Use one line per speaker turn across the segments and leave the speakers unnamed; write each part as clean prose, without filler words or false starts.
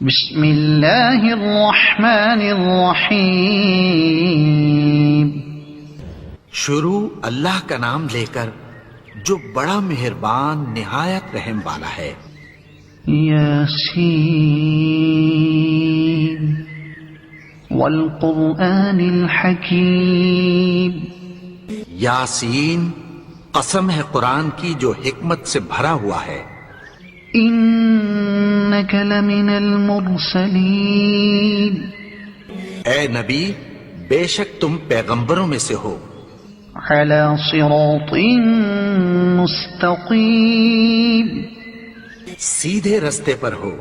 بسم اللہ الرحمن الرحیم.
شروع اللہ کا نام لے کر جو بڑا مہربان نہایت رحم والا ہے.
یاسین والقرآن الحکیم.
یاسین، قسم ہے قرآن کی جو حکمت سے بھرا ہوا ہے.
انک لمن المرسلین.
اے نبی، بے شک تم پیغمبروں میں سے ہو.
علی صراط مستقیم.
سیدھے رستے پر ہو.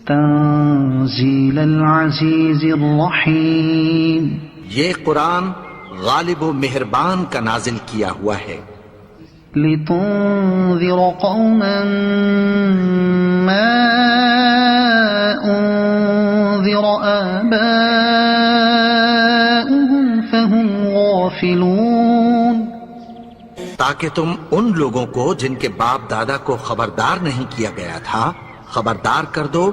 تنزیل العزیز الرحیم.
یہ قرآن غالب و مہربان کا نازل کیا ہوا ہے.
لتنذر قوما ما انذر آباؤهم فهم غافلون.
تاکہ تم ان لوگوں کو جن کے باپ دادا کو خبردار نہیں کیا گیا تھا خبردار کر دو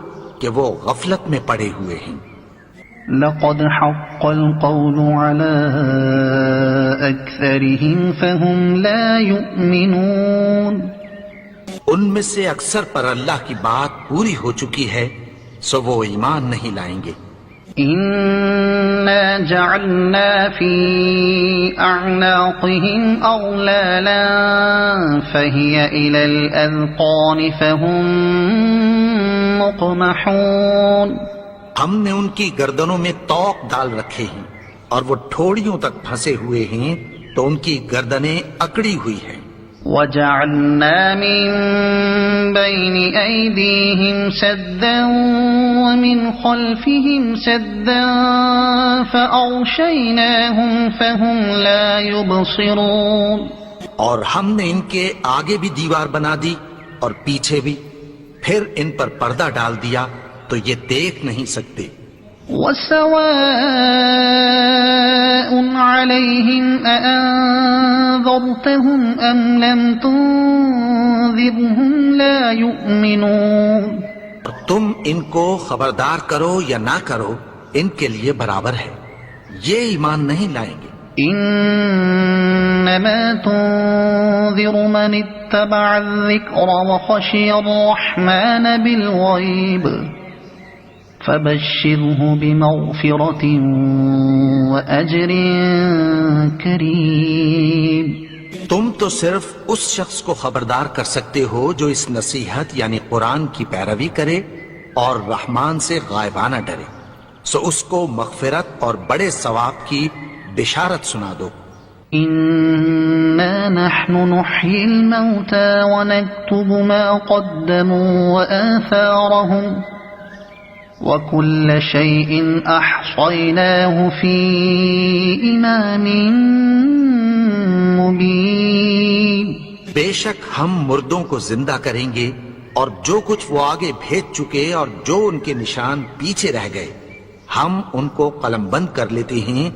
کہ وہ غفلت میں پڑے ہوئے ہیں.
لقد حق القول على أكثرهم فهم لا يؤمنون.
ان میں سے اکثر پر اللہ کی بات پوری ہو چکی ہے سو وہ ایمان نہیں لائیں گے.
إنا جعلنا في أعناقهم أغلالا فهي إلى الأذقان فهم مقمحون.
ہم نے ان کی گردنوں میں طوق ڈال رکھے ہیں اور وہ ٹھوڑیوں تک پھنسے ہوئے ہیں تو ان کی گردنیں اکڑی ہوئی ہیں.
وجعلنا من بين أيديهم سدا ومن خلفهم سدا فأغشيناهم فهم لا يبصرون.
اور ہم نے ان کے آگے بھی دیوار بنا دی اور پیچھے بھی، پھر ان پر پردہ ڈال دیا تو یہ دیکھ نہیں سکتے.
وَسَوَاءٌ عَلَيْهِمْ أَأَنذَرْتَهُمْ أَمْ لَمْ تُنذِرْهُمْ لَا يُؤْمِنُونَ.
تم ان کو خبردار کرو یا نہ کرو ان کے لیے برابر ہے، یہ ایمان نہیں لائیں گے.
إنما تنذر من اتبع الذكر وخشي الرحمن بالغيب فبشره بمغفرة وأجر كريم.
تم تو صرف اس شخص کو خبردار کر سکتے ہو جو اس نصیحت یعنی قرآن کی پیروی کرے اور رحمان سے غائبانہ ڈرے، سو اس کو مغفرت اور بڑے ثواب کی بشارت سنا دو.
إنا نحن نحيي الموتى ونكتب ما قدموا وآثارهم وكل شيء أحصيناه في إمام مبين.
بے شک ہم مردوں کو زندہ کریں گے اور جو کچھ وہ آگے بھیج چکے اور جو ان کے نشان پیچھے رہ گئے ہم ان کو قلم بند کر لیتے ہیں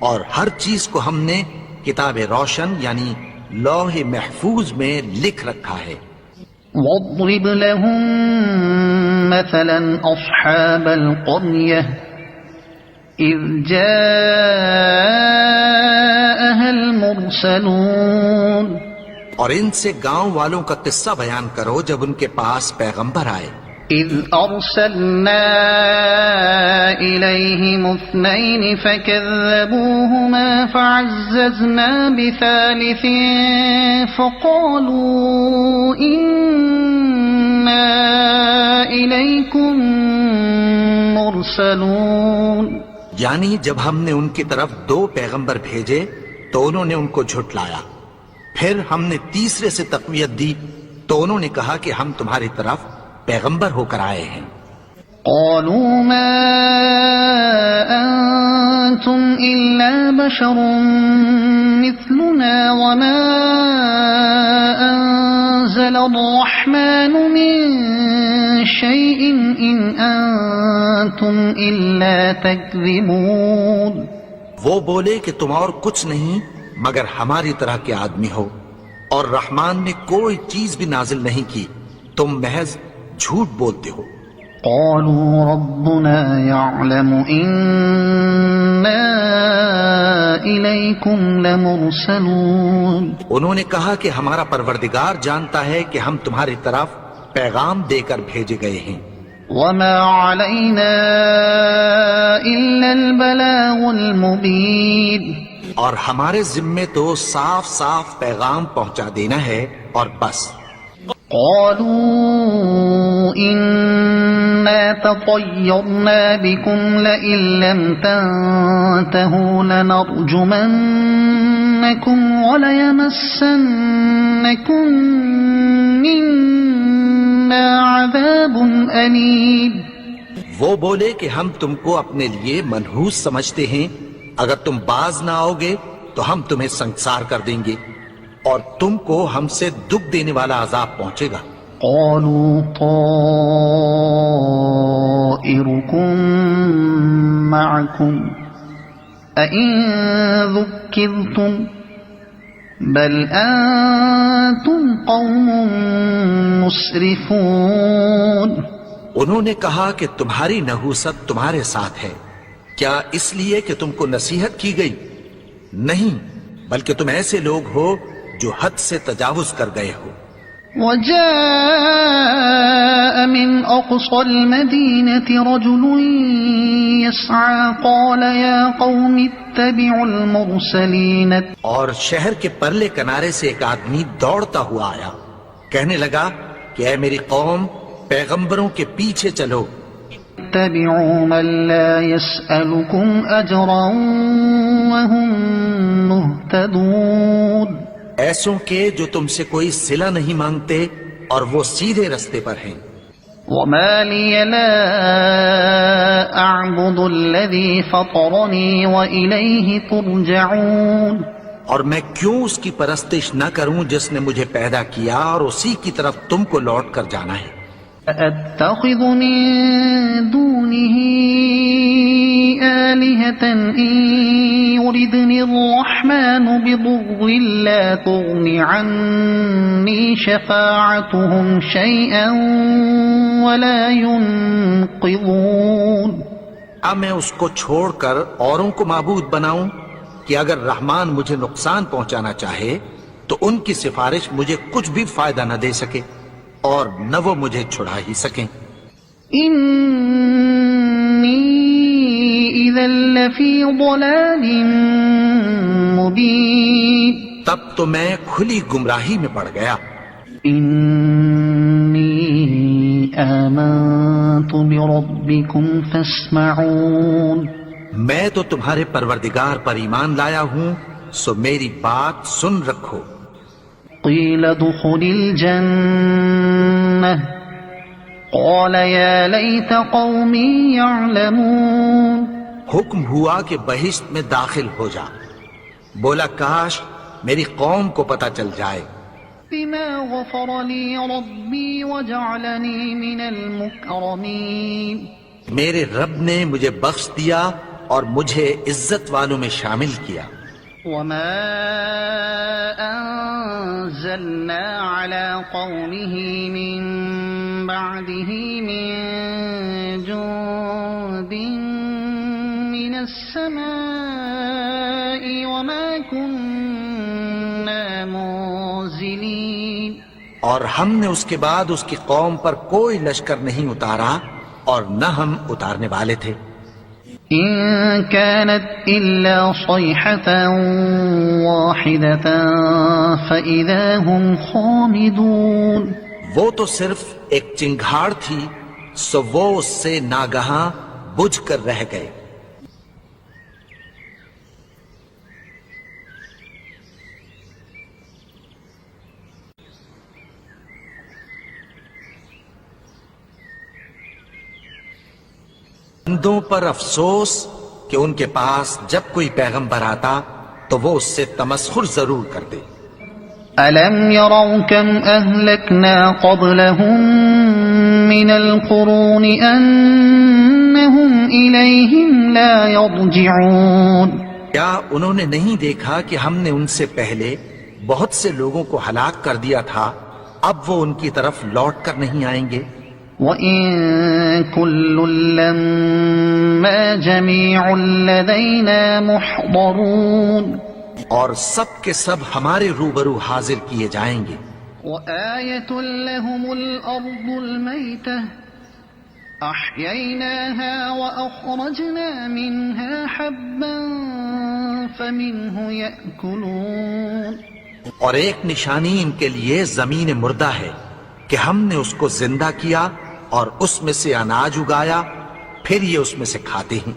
اور ہر چیز کو ہم نے کتاب روشن یعنی لوح محفوظ میں لکھ رکھا ہے.
واضرب لهم مثلا أصحاب القرية إذ جاءها المرسلون.
اور ان سے گاؤں والوں کا قصہ بیان کرو جب ان کے پاس پیغمبر آئے.
إذ أرسلنا إليهم 2 فكذبوهما فعززنا بثالث فقالوا إنا إليكم مرسلون.
یعنی جب ہم نے ان کی طرف 2 پیغمبر بھیجے تو انہوں نے ان کو جھٹلایا، پھر ہم نے تیسرے سے تقویت دی تو انہوں نے کہا کہ ہم تمہاری طرف پیغمبر ہو کر آئے ہیں.
قالوا ما أنتم إلا بشر مثلنا وما أنزل الرحمن من شيء إن أنتم إلا تكذبون.
وہ بولے کہ تم اور کچھ نہیں مگر ہماری طرح کے آدمی ہو اور رحمان نے کوئی چیز بھی نازل نہیں کی، تم محض جھوٹ بولتے ہو.
قالوا ربنا يعلم إنا إليكم لمرسلون.
انہوں نے کہا کہ ہمارا پروردگار جانتا ہے کہ ہم تمہاری طرف پیغام دے کر بھیجے گئے ہیں.
وما علينا إلا البلاغ المبين.
اور ہمارے ذمے تو صاف صاف پیغام پہنچا دینا ہے اور بس.
قالوا إنا تطيرنا بكم لئن لم تنتهوا لنرجمنكم وليمسنكم منا عذاب أليم.
وہ بولے کہ ہم تم کو اپنے لیے منحوس سمجھتے ہیں، اگر تم باز نہ آؤ گے تو ہم تمہیں سنسار کر دیں گے اور تم کو ہم سے دکھ دینے والا عذاب پہنچے گا.
قالوا طائركم معكم أئن ذكرتم بل أنتم قوم مسرفون.
انہوں نے کہا کہ تمہاری نحوست تمہارے ساتھ ہے، کیا اس لیے کہ تم کو نصیحت کی گئی؟ نہیں، بلکہ تم ایسے لوگ ہو جو حد سے تجاوز کر گئے ہو.
وجاء من أقصى المدينة رجل يسعى قال يا قوم اتبعوا المرسلين.
اور شہر کے پرلے کنارے سے ایک آدمی دوڑتا ہوا آیا، کہنے لگا کہ اے میری قوم، پیغمبروں کے پیچھے چلو.
اتبعوا من لا يسألكم أجرا وهم مهتدون.
ایسوں کے جو تم سے کوئی صلہ نہیں مانگتے اور وہ سیدھے رستے پر ہیں.
وما لي لا أعبد الذي فطرني وإليه ترجعون.
اور میں کیوں اس کی پرستش نہ کروں جس نے مجھے پیدا کیا اور اسی کی طرف تم کو لوٹ کر جانا ہے.
أَأَتَّخِذُ مِن دُونِهِ آلِهَةً إِن يُرِدْنِ الرَّحْمَنُ بِضُرٍّ لَّا تُغْنِ عَنِّي شَفَاعَتُهُمْ شَيْئًا وَلَا يُنقِذُونَ.
اب میں اس کو چھوڑ کر اوروں کو معبود بناؤں کہ اگر رحمان مجھے نقصان پہنچانا چاہے تو ان کی سفارش مجھے کچھ بھی فائدہ نہ دے سکے اور نہ وہ مجھے چھڑا ہی سکیں.
إِنِّي إِذًا لَّفِي ضَلَالٍ مُّبِينٍ.
تب تو میں کھلی گمراہی میں پڑ گیا.
إِنِّي آمَنتُ بِرَبِّكُمْ فَاسْمَعُونِ.
میں تو تمہارے پروردگار پر ایمان لایا ہوں، سو میری بات سن رکھو.
قِيلَ ادْخُلِ الْجَنَّةَ قَالَ يَا لَيْتَ قَوْمِي يَعْلَمُونَ.
حکم ہوا کہ بہشت میں داخل ہو جا. بولا کاش میری قوم کو پتہ چل جائے.
بِمَا غَفَرَ لِي رَبِّي وَجَعَلَنِي مِنَ الْمُكْرَمِينَ.
میرے رب نے مجھے بخش دیا اور مجھے عزت والوں میں شامل کیا.
وَمَا أَنزَلْنَا عَلَى قَوْمِهِ مِن بَعْدِهِ مِن جُندٍ مِّنَ السَّمَاءِ وَمَا كُنَّا مُنزِلِينَ.
اور ہم نے اس کے بعد اس کی قوم پر کوئی لشکر نہیں اتارا اور نہ ہم اتارنے والے تھے.
إِن كَانَتْ إِلَّا صَيْحَةً وَاحِدَةً فَإِذَا هُمْ خَامِدُونَ.
وہ تو صرف ایک چنگھاڑ تھی، سو وہ اس سے ناگہاں بجھ کر رہ گئے. بندوں پر افسوس کہ ان کے پاس جب کوئی پیغمبر آتا تو وہ اس سے تمسخر ضرور کرتے.
أَلَمْ يَرَوْا كَمْ أَهْلَكْنَا قَبْلَهُمْ مِنَ الْقُرُونِ أَنَّهُمْ إِلَيْهِمْ لَا يَرْجِعُونَ.
کیا انہوں نے نہیں دیکھا کہ ہم نے ان سے پہلے بہت سے لوگوں کو ہلاک کر دیا تھا، اب وہ ان کی طرف لوٹ کر نہیں آئیں گے.
وَإِن كُلٌّ لَّمَّا جَمِيعٌ لَّدَيْنَا مُحْضَرُونَ
اور سب کے سب ہمارے روبرو حاضر کیے جائیں گے.
وَآيَةٌ لَّهُمُ الْأَرْضُ الْمَيْتَةُ أَحْيَيْنَاهَا وَأَخْرَجْنَا مِنْهَا حَبًّا فَمِنْهُ يَأْكُلُونَ.
اور ایک نشانی ان کے لیے زمین مردہ ہے کہ ہم نے اس کو زندہ کیا اور اس میں سے اناج اگایا، پھر یہ اس میں سے کھاتے ہیں.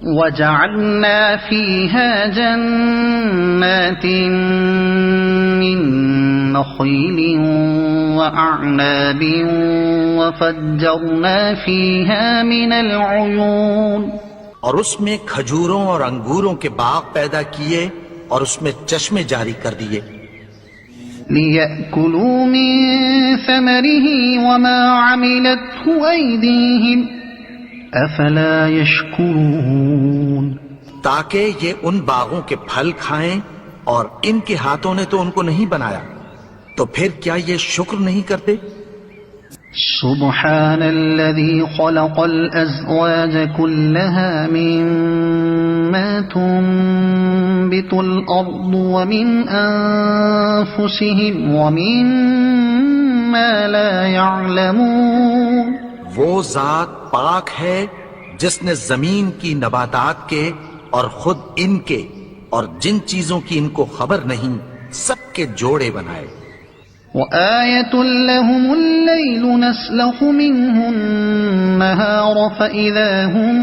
وَجَعَلْنَا فِيهَا جَنَّاتٍ مِّن نَّخِيلٍ وَأَعْنَابٍ وَفَجَّرْنَا فِيهَا مِنَ الْعُيُونِ.
اور اس میں کھجوروں اور انگوروں کے باغ پیدا کیے اور اس میں چشمے جاری کر دیے.
لِيَأْكُلُوا مِن ثَمَرِهِ وَمَا عَمِلَتْهُ أَيْدِيهِمْ أَفَلَا يَشْكُرُونَ.
تاکہ یہ ان باغوں کے پھل کھائیں اور ان کے ہاتھوں نے تو ان کو نہیں بنایا، تو پھر کیا یہ شکر نہیں کرتے؟
سبحان الذي خلق الأزواج كلها مما تنبت الأرض ومن أنفسهم ومما لا يعلمون.
وہ ذات پاک ہے جس نے زمین کی نباتات کے اور خود ان کے اور جن چیزوں کی ان کو خبر نہیں سب کے جوڑے بنائے.
وَآيَةٌ لَّهُمُ اللَّيْلُ نَسْلَخُ مِنْهُ النَّهَارَ فَإِذَا هُم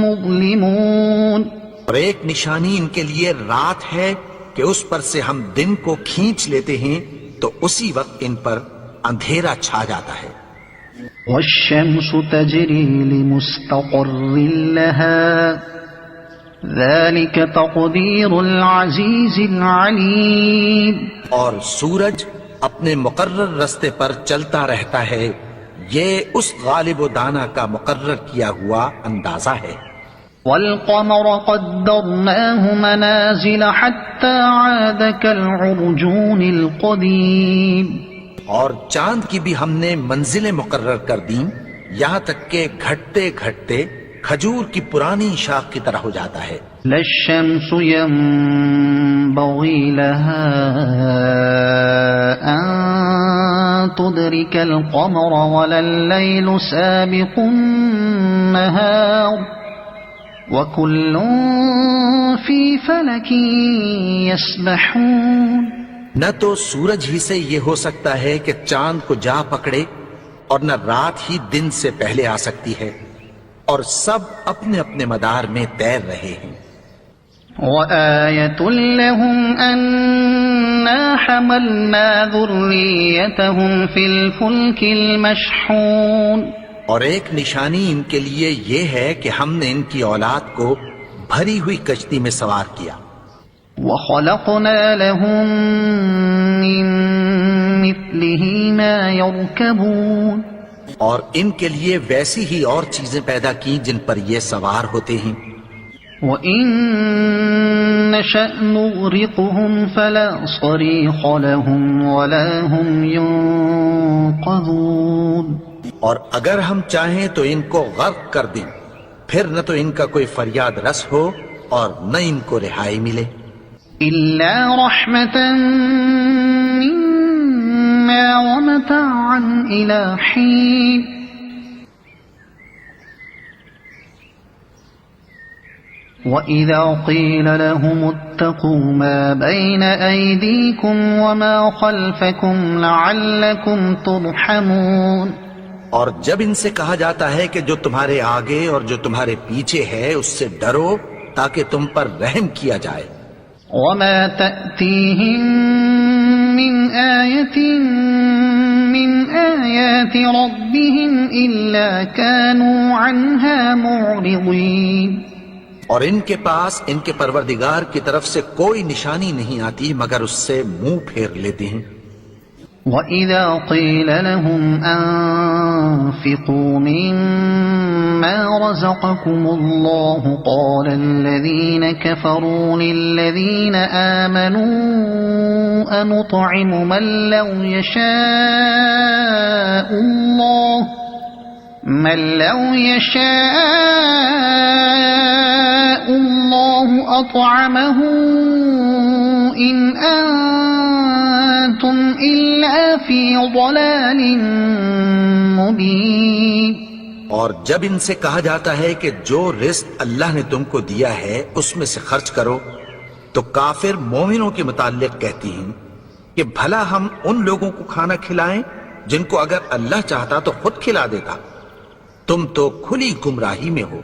مُّظْلِمُونَ.
اور ایک نشانی ان کے لیے رات ہے کہ اس پر سے ہم دن کو کھینچ لیتے ہیں تو اسی وقت ان پر اندھیرا چھا جاتا ہے.
وَالشَّمْسُ تَجْرِي لِمُسْتَقَرٍّ لَّهَا ذَلِكَ تَقْدِيرُ الْعَزِيزِ الْعَلِيمِ.
اور سورج اپنے مقرر رستے پر چلتا رہتا ہے، یہ اس غالب و دانا کا مقرر کیا ہوا اندازہ ہے.
وَالْقَمَرَ قَدَّرْنَاهُ مَنَازِلَ حَتَّى عَادَ كَالْعُرْجُونِ الْقَدِيمِ.
اور چاند کی بھی ہم نے منزلیں مقرر کر دیں یہاں تک کہ گھٹتے گھٹتے کھجور کی پرانی شاخ کی طرح ہو جاتا ہے.
لَا الشَّمْسُ يَنبَغِي لَهَا أَن تُدْرِكَ الْقَمَرَ وَلَا اللَّيْلُ سَابِقُ النَّهَارِ وَكُلٌّ فِي فَلَكٍ يَسْبَحُونَ.
نہ تو سورج ہی سے یہ ہو سکتا ہے کہ چاند کو جا پکڑے اور نہ رات ہی دن سے پہلے آ سکتی ہے، اور سب اپنے اپنے مدار میں تیر رہے ہیں.
وَآيَةٌ لَّهُمْ أَنَّا حَمَلْنَا ذُرِّيَّتَهُمْ فِي الْفُلْكِ الْمَشْحُونِ.
اور ایک نشانی ان کے لیے یہ ہے کہ ہم نے ان کی اولاد کو بھری ہوئی کشتی میں سوار کیا.
وَخَلَقْنَا لَهُم مِّن مِّثْلِهِ مَا يَرْكَبُونَ.
اور ان کے لیے ویسی ہی اور چیزیں پیدا کی جن پر یہ سوار ہوتے ہیں.
وَإِن نَّشَأْ نُغْرِقْهُمْ فَلَا صَرِيخَ لَهُمْ وَلَا هُمْ يُنقَذُونَ.
اور اگر ہم چاہیں تو ان کو غرق کر دیں، پھر نہ تو ان کا کوئی فریاد رس ہو اور نہ ان کو رہائی ملے.
إِلَّا رَحْمَةً مِّنَّا وَمَتَاعًا إِلَىٰ حِينٍ. وَإِذَا قِيلَ لَهُمُ اتَّقُوا مَا بَيْنَ أَيْدِيكُمْ وَمَا خَلْفَكُمْ لَعَلَّكُمْ تُرْحَمُونَ.
اور جب ان سے کہا جاتا ہے کہ جو تمہارے آگے اور جو تمہارے پیچھے ہے اس سے ڈرو تاکہ تم پر رحم کیا جائے.
وَمَا تَأْتِيهِم مِّنْ آيَةٍ مِّنْ آيَاتِ رَبِّهِمْ إِلَّا كَانُوا عَنْهَا مُعْرِضِينَ.
اور ان کے پاس ان کے پروردگار کی طرف سے کوئی نشانی نہیں آتی مگر اس سے منہ پھیر لیتے ہیں.
وَإِذَا قِيلَ لَهُمْ أَنفِقُوا مِمَّا رَزَقَكُمُ اللَّهُ قَالَ الَّذِينَ كَفَرُوا لِلَّذِينَ آمَنُوا أَنُطْعِمُ مَن لَّوْ يَشَاءُ اللَّهُ أَطْعَمَهُ إِنْ أَنتُمْ إِلَّا فِي ضَلَالٍ مُبِينٍ۔
اور جب ان سے کہا جاتا ہے کہ جو رزق اللہ نے تم کو دیا ہے اس میں سے خرچ کرو، تو کافر مومنوں کے متعلق کہتی ہیں کہ بھلا ہم ان لوگوں کو کھانا کھلائیں جن کو اگر اللہ چاہتا تو خود کھلا دیتا۔ تم تو کھلی گمراہی میں ہو۔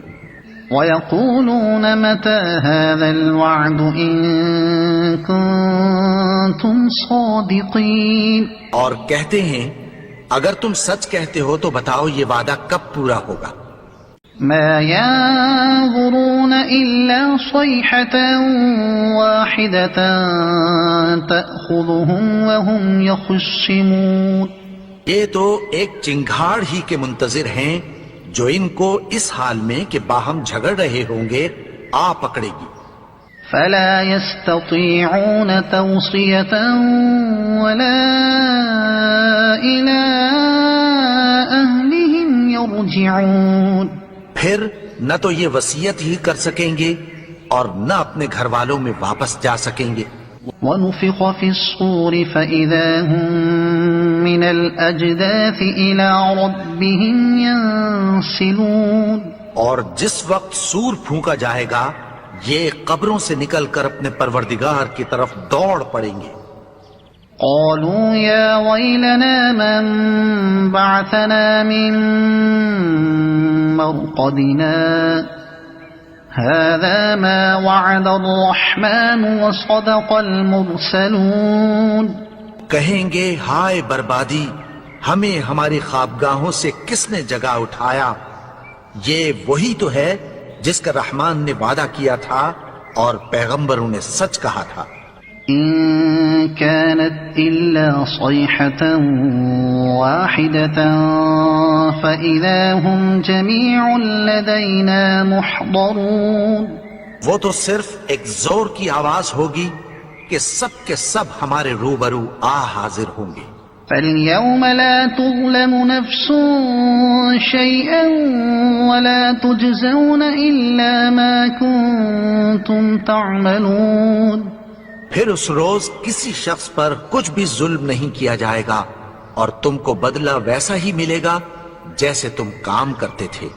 وَيَقُولُونَ مَتَى هَذَا الْوَعْدُ إِن كُنتُمْ صَادِقِينَ۔
اور کہتے ہیں اگر تم سچ کہتے ہو تو بتاؤ یہ وعدہ کب پورا ہوگا؟
مَا يَنظُرُونَ إِلَّا صَيْحَةً وَاحِدَةً تَأْخُذُهُمْ وَهُمْ يَخِصِّمُونَ۔
یہ تو ایک چنگھاڑ ہی کے منتظر ہیں جو ان کو اس حال میں کہ باہم جھگڑ رہے ہوں گے آ پکڑے گی۔
فَلَا يَسْتَطِيعُونَ تَوْصِيَةً وَلَا إِلَىٰ أَهْلِهِمْ يَرْجِعُونَ۔
پھر نہ تو یہ وصیت ہی کر سکیں گے اور نہ اپنے گھر والوں میں واپس جا سکیں گے۔
وَنُفِخَ فِي الصُّورِ فَإِذَا هُم مِّنَ الْأَجْدَاثِ إِلَىٰ رَبِّهِمْ يَنسِلُونَ۔
اور جس وقت سور پھونکا جائے گا یہ قبروں سے نکل کر اپنے پروردگار کی طرف دوڑ پڑیں گے۔
قالوا يا ويلنا من بعثنا من مرقدنا هذا ما وعد الرحمن وصدق المرسلون۔
کہیں گے ہائے بربادی، ہمیں ہماری خوابگاہوں سے کس نے جگا اٹھایا؟ یہ وہی تو ہے جس کا رحمان نے وعدہ کیا تھا اور پیغمبروں نے سچ کہا تھا۔
إن كانت إلا صيحة واحدة فإذا هم جميع لدينا محضرون۔
وہ تو صرف ایک زور کی آواز ہوگی کہ سب کے سب ہمارے روبرو حاضر ہوں گے۔
فَالْيَوْمَ لَا تُظْلَمُ نَفْسٌ شَيْئًا وَلَا تُجْزَوْنَ إِلَّا مَا كُنتُمْ تَعْمَلُونَ۔
پھر اس روز کسی شخص پر کچھ بھی ظلم نہیں کیا جائے گا اور تم کو بدلہ ویسا ہی ملے گا جیسے تم کام کرتے تھے۔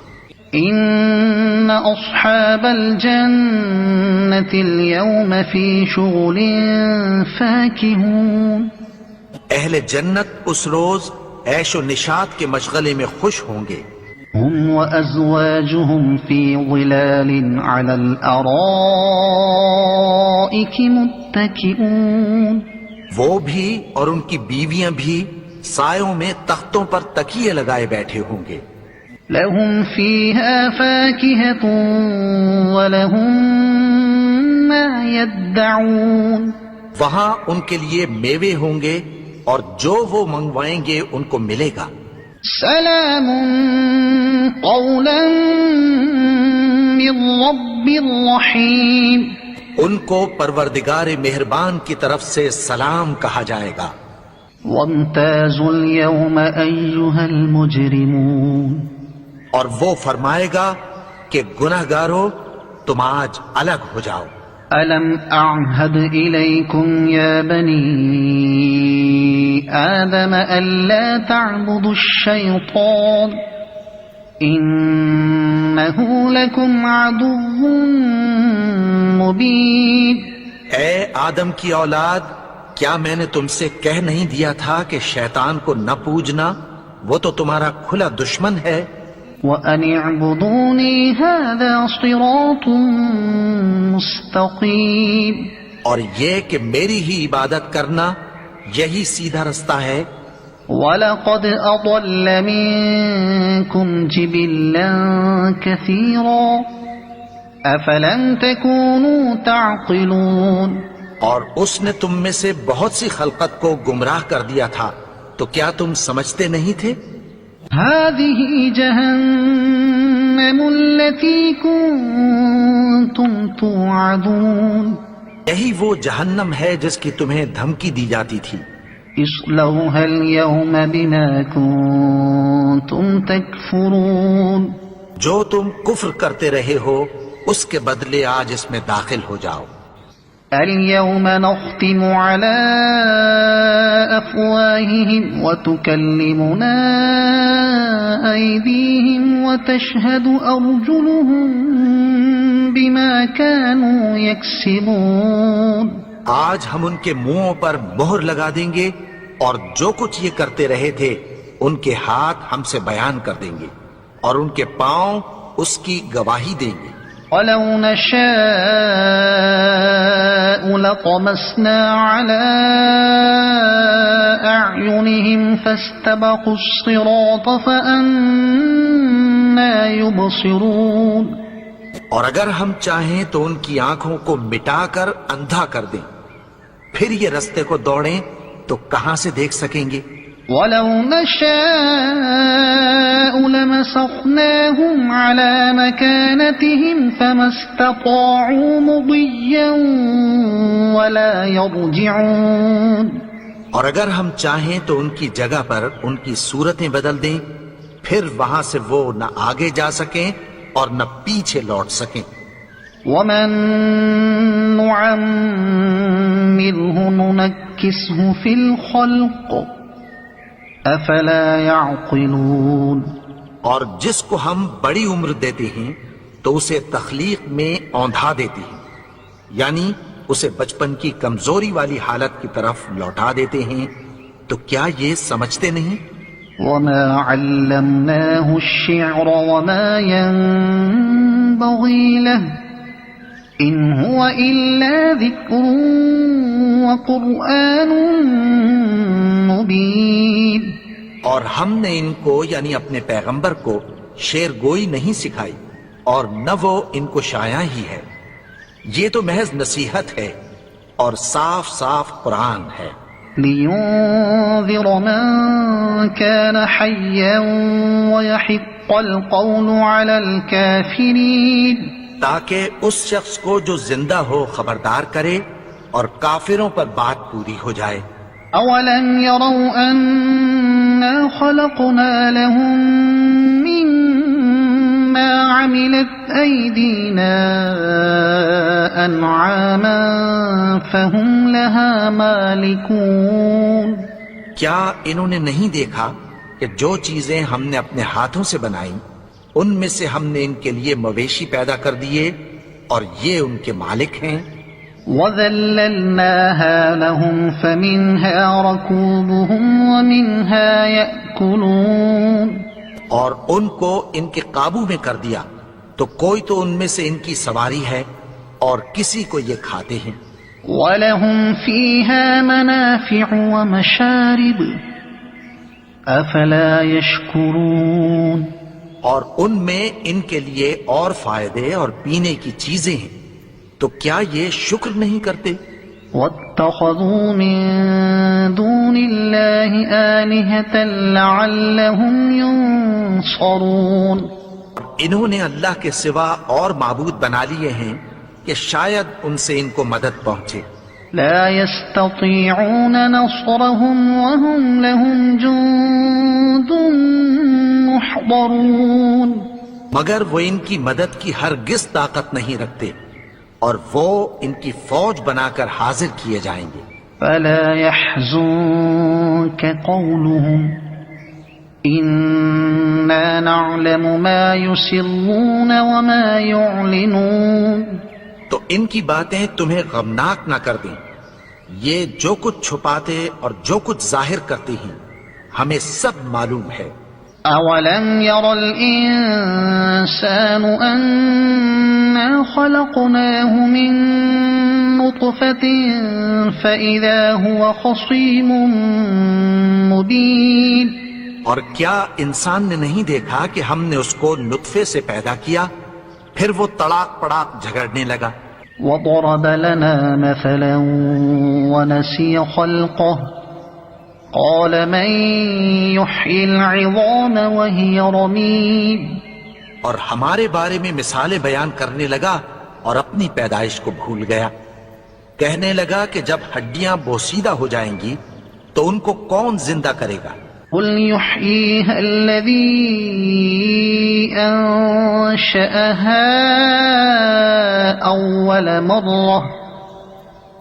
إِنَّ أَصْحَابَ الْجَنَّةِ الْيَوْمَ فِي شُغُلٍ فَاكِهُونَ۔
اہل جنت اس روز عیش و نشاط کے مشغلے میں خوش ہوں گے۔
هم وأزواجهم في ظلال على الأرائك متكئون۔
وہ بھی اور ان کی بیویاں بھی سایوں میں تختوں پر تکیے لگائے بیٹھے ہوں گے۔
لهم فيها فاكهة ولهم ما يدعون۔
وہاں ان کے لیے میوے ہوں گے اور جو وہ منگوائیں گے ان کو ملے گا۔
سلام قولا من رب رحیم۔
ان کو پروردگار مہربان کی طرف سے سلام کہا جائے گا۔
وامتازوا اليوم أيها المجرمون۔
اور وہ فرمائے گا کہ گناہگارو تم آج الگ ہو جاؤ۔
ألم أعهد إليكم يا بني آدم ألا تعبدوا الشيطان إنه لكم عدو مبين۔
اے آدم کی اولاد، کیا میں نے تم سے کہہ نہیں دیا تھا کہ شیطان کو نہ پوجنا، وہ تو تمہارا کھلا دشمن ہے۔
وَأَنِ اعْبُدُونِي هَذَا صِرَاطٌ مُسْتَقِيمٌ۔
اور یہ کہ میری ہی عبادت کرنا یہی سیدھا رستہ ہے۔
وَلَقَدْ أَضَلَّ مِنكُمْ جِبِلًّا كَثِيرًا أَفَلَمْ تَكُونُوا تَعْقِلُونَ۔
اور اس نے تم میں سے بہت سی خلقت کو گمراہ کر دیا تھا، تو کیا تم سمجھتے نہیں تھے؟
هذه جهنم التي كنتم توعدون
یہی وہ جہنم ہے جس کی تمہیں دھمکی دی جاتی تھی.
اصلوها اليوم بما كنتم تكفرون
جو تم کفر کرتے رہے ہو اس کے بدلے آج اس میں داخل ہو جاؤ.
اليوم نختم على أفواههم وتكلمنا أيديهم وتشهد أرجلهم بما كانوا يكسبون.
آج ہم ان کے منہوں پر مہر لگا دیں گے اور جو کچھ یہ کرتے رہے تھے ان کے ہاتھ ہم سے بیان کر دیں گے اور ان کے پاؤں اس کی گواہی دیں گے.
وَلَوْ نَشَاءُ لَطَمَسْنَا عَلَىٰ أَعْيُنِهِمْ فَاسْتَبَقُوا الصِّرَاطَ فَأَنَّىٰ يُبْصِرُونَ.
اور اگر ہم چاہیں تو ان کی آنکھوں کو مٹا کر اندھا کر دیں، پھر یہ رستے کو دوڑیں تو کہاں سے دیکھ سکیں گے؟
وَلَوْ نَشَاءُ لَمَسَخْنَاهُمْ عَلَىٰ مَكَانَتِهِمْ فَمَا اسْتَطَاعُوا مُضِيًّا وَلَا يَرْجِعُونَ.
اور اگر ہم چاہیں تو ان کی جگہ پر ان کی صورتیں بدل دیں، پھر وہاں سے وہ نہ آگے جا سکیں اور نہ پیچھے لوٹ سکیں.
وَمَن نُعَمِّرْهُ نُنَكِّسْهُ فِي الْخَلْقِ أَفَلَا يَعْقِلُونَ.
اور جس کو ہم بڑی عمر دیتے ہیں تو اسے تخلیق میں اوندھا دیتے ہیں، یعنی اسے بچپن کی کمزوری والی حالت کی طرف لوٹا دیتے ہیں. تو کیا یہ سمجھتے نہیں؟
وَمَا عَلَّمْنَاهُ الشِّعْرَ وَمَا يَنبَغِي لَهُ إِنْ هُوَ إِلَّا ذِكْرٌ وَقُرْآنٌ مُبِينٌ.
اور ہم نے ان کو یعنی اپنے پیغمبر کو شعر گوئی نہیں سکھائی اور نہ وہ ان کو شاعر ہی ہے، یہ تو محض نصیحت ہے اور صاف صاف قرآن ہے.
لِيُنذِرَ مَن كَانَ حَيًّا وَيَحِقَّ الْقَوْلُ عَلَى الْكَافِرِينَ.
تاکہ اس شخص کو جو زندہ ہو خبردار کرے اور کافروں پر بات پوری ہو جائے.
أَوَلَمْ يَرَوْا أَنَّا خَلَقْنَا لَهُم مِّمَّا عَمِلَتْ أَيْدِينَا أَنْعَامًا فَهُمْ لَهَا مَالِكُونَ.
کیا انہوں نے نہیں دیکھا کہ جو چیزیں ہم نے اپنے ہاتھوں سے بنائیں ان میں سے ہم نے ان کے لیے مویشی پیدا کر دیے اور یہ ان کے مالک ہیں.
وَذَلَّلْنَاهَا لَهُمْ فَمِنْهَا رَكُوبُهُمْ وَمِنْهَا يَأْكُلُونَ.
اور ان کو ان کے قابو میں کر دیا تو کوئی تو ان میں سے ان کی سواری ہے اور کسی کو یہ کھاتے ہیں.
وَلَهُمْ فِيهَا مَنَافِعُ وَمَشَارِبُ أَفَلَا يَشْكُرُونَ.
اور ان میں ان کے لیے اور فائدے اور پینے کی چیزیں ہیں، تو کیا یہ شکر نہیں کرتے؟
وَاتَّخَذُوا مِن دُونِ اللَّهِ آلِهَةً لَعَلَّهُمْ يُنصَرُونَ.
انہوں نے اللہ کے سوا اور معبود بنا لیے ہیں کہ شاید ان سے ان کو مدد پہنچے.
لا يستطيعون نصرهم وهم لهم جند محضرون.
مگر وہ ان کی مدد کی ہرگز طاقت نہیں رکھتے اور وہ ان کی فوج بنا کر حاضر کیے جائیں گے.
فلا يحزنك قولهم إنا نعلم ما يسرون وما يعلنون.
تو ان کی باتیں تمہیں غمناک نہ کر دیں، یہ جو کچھ چھپاتے اور جو کچھ ظاہر کرتے ہیں ہمیں سب معلوم ہے.
أَوَلَمْ يَرَ الْإِنسَانُ أَنَّا خَلَقْنَاهُ مِن نُّطْفَةٍ فَإِذَا هُوَ خَصِيمٌ مُّبِينٌ.
اور کیا انسان نے نہیں دیکھا کہ ہم نے اس کو نطفے سے پیدا کیا پھر وہ تڑاک پڑاک جھگڑنے لگا.
وَضَرَبَ لَنَا مَثَلًا وَنَسِيَ خَلْقَهُ قال من يحيي العظام وهي رميم
اور ہمارے بارے میں مثالیں بیان کرنے لگا اور اپنی پیدائش کو بھول گیا. کہنے لگا کہ جب ہڈیاں بوسیدہ ہو جائیں گی تو ان کو کون زندہ کرے گا؟
قل يحييها الذي أنشأها أول مرة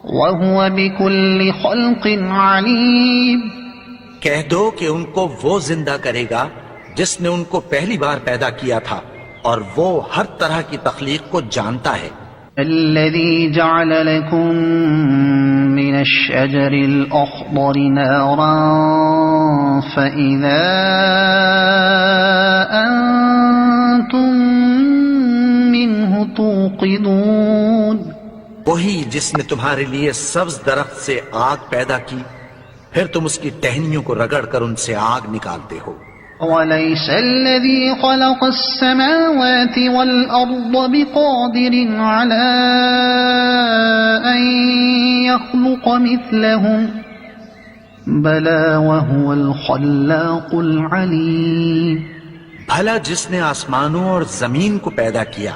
وهو بكل خلق عليم.
کہہ دو کہ ان کو وہ زندہ کرے گا جس نے ان کو پہلی بار پیدا کیا تھا اور وہ ہر طرح کی تخلیق کو جانتا ہے.
الذي جعل لكم من الشجر الأخضر نارا فإذا أنتم منه توقدون.
وہی جس نے تمہارے لیے سبز درخت سے آگ پیدا کی پھر تم اس کی ٹہنیوں کو رگڑ کر ان سے آگ نکالتے ہو.
وَلَيْسَ الَّذِي خَلَقَ السَّمَاوَاتِ وَالْأَرْضَ بِقَادِرٍ عَلَىٰ أَن يَخْلُقَ مِثْلَهُم بَلَىٰ وَهُوَ الْخَلَّاقُ الْعَلِيمُ.
بھلا جس نے آسمانوں اور زمین کو پیدا کیا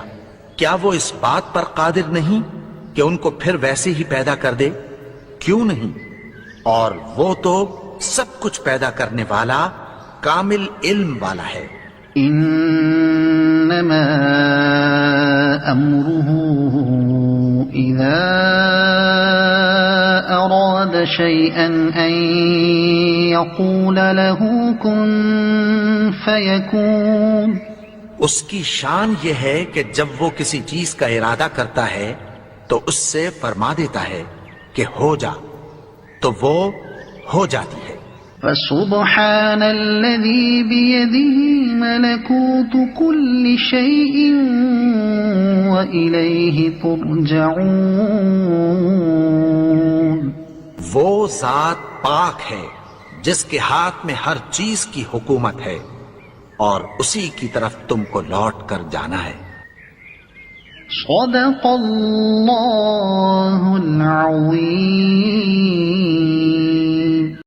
کیا وہ اس بات پر قادر نہیں کہ ان کو پھر ویسے ہی پیدا کر دے؟ کیوں نہیں؟ اور وہ تو سب کچھ پیدا کرنے والا کامل علم والا ہے.
انما امره اذا اراد شيئا ان يقول له كن فيكون.
اس کی شان یہ ہے کہ جب وہ کسی چیز کا ارادہ کرتا ہے تو اس سے فرما دیتا ہے کہ ہو جا تو وہ ہو جاتی ہے.
فسبحان الذي بيده ملكوت كل شيء وإليه ترجعون.
وہ ذات پاک ہے جس کے ہاتھ میں ہر چیز کی حکومت ہے اور اسی کی طرف تم کو لوٹ کر جانا ہے.
صدق اللہ العظیم.